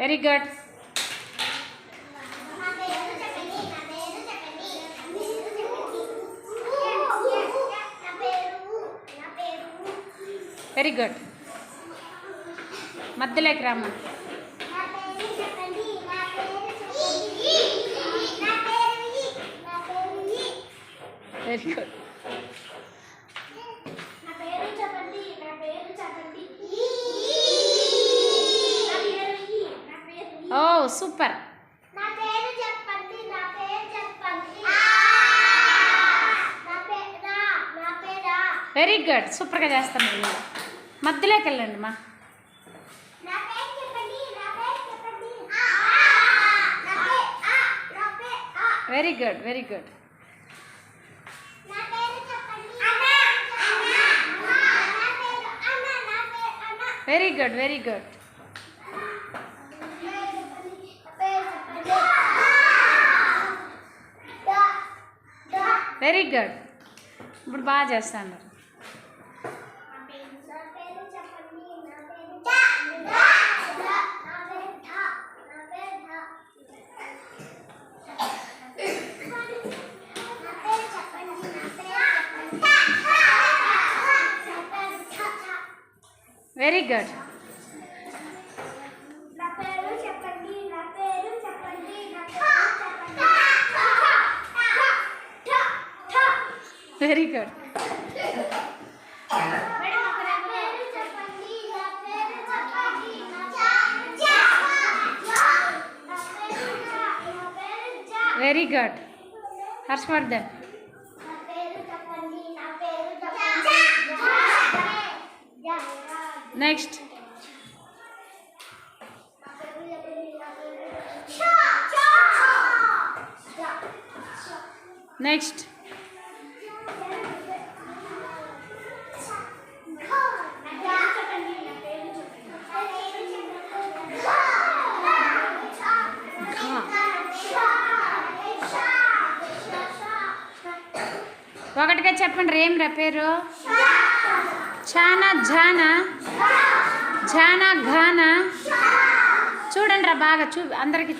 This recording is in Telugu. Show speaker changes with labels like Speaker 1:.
Speaker 1: Very good. Very good. మధ్యలోకి రామ్మా. Very good. Oh super. Very good. సూపర్గా చేస్తాను. మధ్యలోకి వెళ్ళండి మా. Very good. Very good. Very good. Very good. Very good. ఇప్పుడు బాగా చేస్తాను. Very good. Very good. Very good. Harshavardhan. Next. Next. ఒకటిగా చెప్పండి. ఏం రా పేరు? చానా జానా జానా ఘానా. చూడండి రా బాగా అందరికి